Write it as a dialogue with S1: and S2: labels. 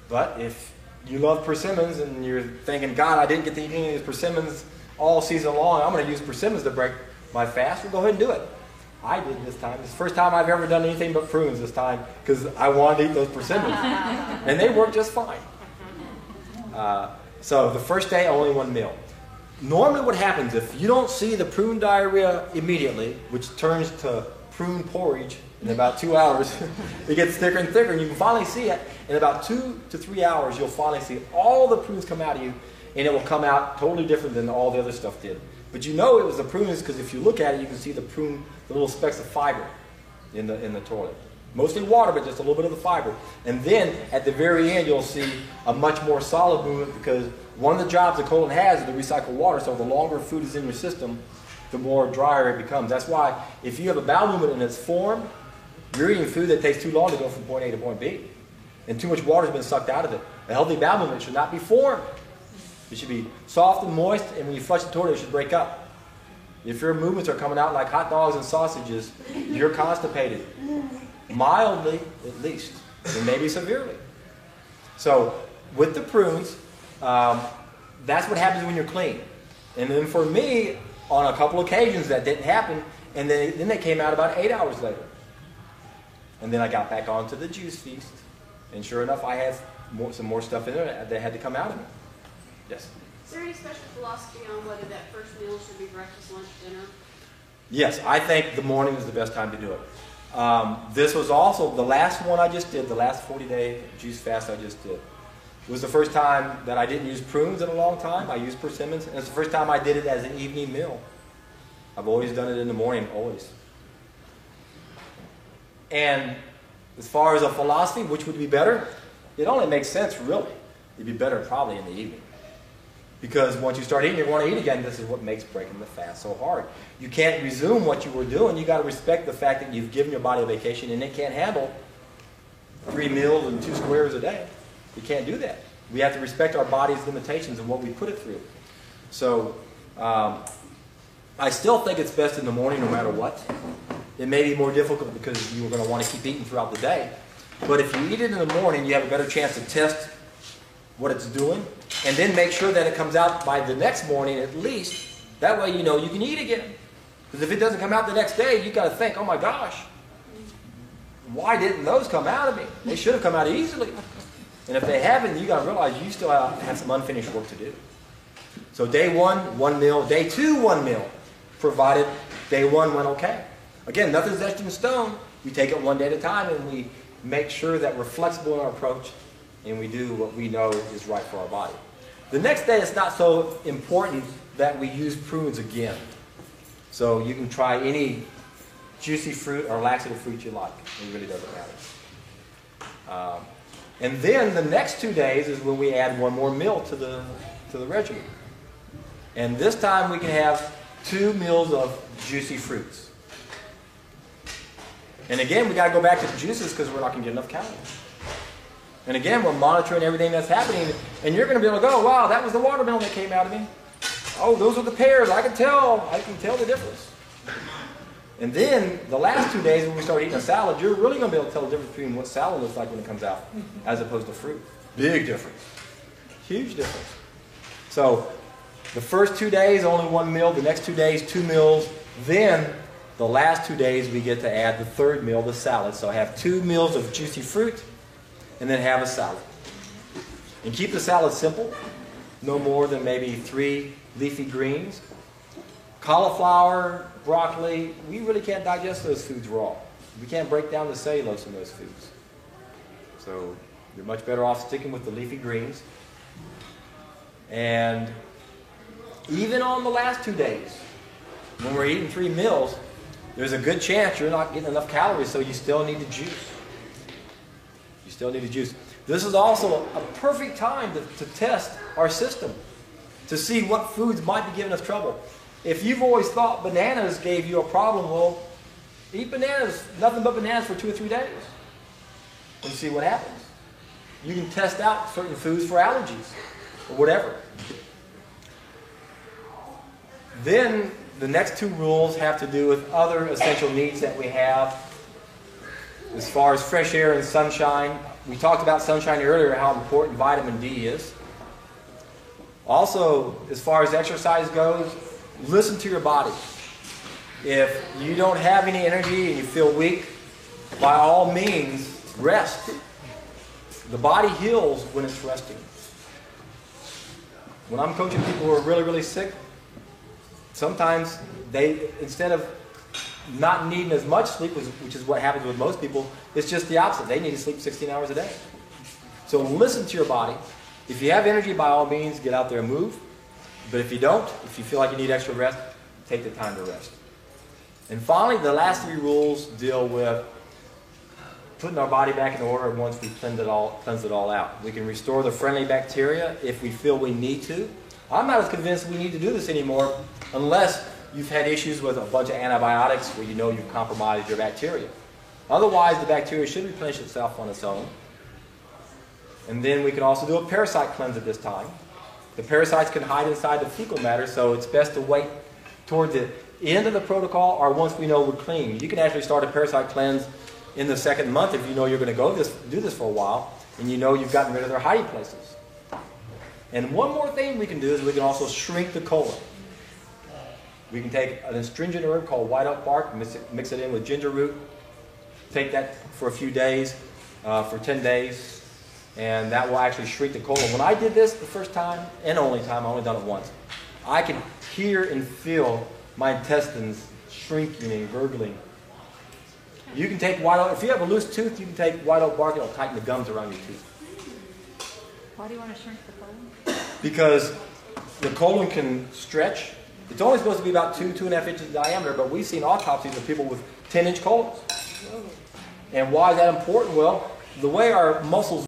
S1: But if you love persimmons and you're thinking, God, I didn't get to eat any of these persimmons all season long, I'm going to use persimmons to break my fast, well, go ahead and do it. I did this time. It's the first time I've ever done anything but prunes this time because I wanted to eat those persimmons. And they worked just fine. So the first day, only one meal. Normally what happens, if you don't see the prune diarrhea immediately, which turns to prune porridge in about 2 hours, it gets thicker and thicker, and you can finally see it. In about 2 to 3 hours, you'll finally see all the prunes come out of you, and it will come out totally different than all the other stuff did. But you know it was the prunes because if you look at it, you can see the prune, the little specks of fiber in the toilet. Mostly water, but just a little bit of the fiber. And then at the very end, you'll see a much more solid movement because one of the jobs the colon has is to recycle water. So the longer food is in your system, the more drier it becomes. That's why if you have a bowel movement and it's formed, you're eating food that takes too long to go from point A to point B. And too much water has been sucked out of it. A healthy bowel movement should not be formed. It should be soft and moist, and when you flush the toilet, it should break up. If your movements are coming out like hot dogs and sausages, you're constipated. Mildly, at least, and maybe severely. So, with the prunes, that's what happens when you're clean. And then for me, on a couple occasions that didn't happen, and then they came out about 8 hours later. And then I got back onto the juice feast, and sure enough, I had some more stuff in there that had to come out of me. Yes?
S2: Is there any special philosophy on whether that first meal should be breakfast, lunch, dinner?
S1: Yes, I think the morning is the best time to do it. This was also the last one I just did, the last 40-day juice fast I just did. It was the first time that I didn't use prunes in a long time. I used persimmons, and it's the first time I did it as an evening meal. I've always done it in the morning, always. And as far as a philosophy, which would be better? It only makes sense, really. It'd be better probably in the evening. Because once you start eating, you want to eat again. This is what makes breaking the fast so hard. You can't resume what you were doing. You've got to respect the fact that you've given your body a vacation and it can't handle 3 meals and 2 squares a day. You can't do that. We have to respect our body's limitations and what we put it through. So I still think it's best in the morning no matter what. It may be more difficult because you're going to want to keep eating throughout the day. But if you eat it in the morning, you have a better chance to test what it's doing, and then make sure that it comes out by the next morning at least. That way you know you can eat again. Because if it doesn't come out the next day, you've got to think, oh my gosh, why didn't those come out of me? They should have come out easily. And if they haven't, you've got to realize you still have some unfinished work to do. So day 1, 1 meal. Day 2, 1 meal. Provided day 1 went okay. Again, nothing's etched in stone. We take it one day at a time and we make sure that we're flexible in our approach and we do what we know is right for our body. The next day, it's not so important that we use prunes again. So you can try any juicy fruit or laxative fruit you like. It really doesn't matter. And then the next 2 days is when we add one more meal to the regimen. And this time we can have 2 meals of juicy fruits. And again, we got to go back to the juices because we're not going to get enough calories. And again, we're monitoring everything that's happening, and you're going to be able to go, wow, that was the watermelon that came out of me. Oh, those are the pears. I can tell the difference. And then the last 2 days when we start eating a salad, you're really going to be able to tell the difference between what salad looks like when it comes out as opposed to fruit. Big difference. Huge difference. So the first 2 days, only 1 meal. The next 2 days, 2 meals. Then the last 2 days, we get to add the 3rd meal, the salad. So I have 2 meals of juicy fruit and then have a salad. And keep the salad simple. No more than maybe 3 leafy greens. Cauliflower, broccoli, we really can't digest those foods raw. We can't break down the cellulose in those foods. So you're much better off sticking with the leafy greens. And even on the last 2 days, when we're eating 3 meals, there's a good chance you're not getting enough calories, so you still need the juice. You still need the juice. This is also a perfect time to test our system, to see what foods might be giving us trouble. If you've always thought bananas gave you a problem, well, eat bananas, nothing but bananas for 2 or 3 days and see what happens. You can test out certain foods for allergies or whatever. Then the next 2 rules have to do with other essential needs that we have as far as fresh air and sunshine. we talked about sunshine earlier, how important vitamin D is. Also, as far as exercise goes, listen to your body. If you don't have any energy and you feel weak, by all means, rest. The body heals when it's resting. When I'm coaching people who are really, really sick, sometimes they, instead of not needing as much sleep, which is what happens with most people, it's just the opposite. They need to sleep 16 hours a day. So listen to your body. If you have energy, by all means, get out there and move. But if you don't, if you feel like you need extra rest, take the time to rest. And finally, the last 3 rules deal with putting our body back in order once we cleanse it all out. We can restore the friendly bacteria if we feel we need to. I'm not as convinced we need to do this anymore unless you've had issues with a bunch of antibiotics where you know you've compromised your bacteria. Otherwise, the bacteria should replenish itself on its own. And then we can also do a parasite cleanse at this time. The parasites can hide inside the fecal matter, so it's best to wait toward the end of the protocol or once we know we're clean. You can actually start a parasite cleanse in the 2nd month if you know you're going to do this for a while and you know you've gotten rid of their hiding places. And one more thing we can do is we can also shrink the colon. We can take an astringent herb called white oak bark, mix it in with ginger root, take that for a few days, for 10 days, and that will actually shrink the colon. When I did this the first time, and only time, I only done it once, I could hear and feel my intestines shrinking and gurgling. You can take white oak, if you have a loose tooth, you can take white oak bark, it'll tighten the gums around your teeth.
S3: Why do you want to shrink the colon?
S1: Because the colon can stretch. It's only supposed to be about 2.5 inches in diameter, but we've seen autopsies of people with 10-inch colons. And why is that important? Well, the way our muscles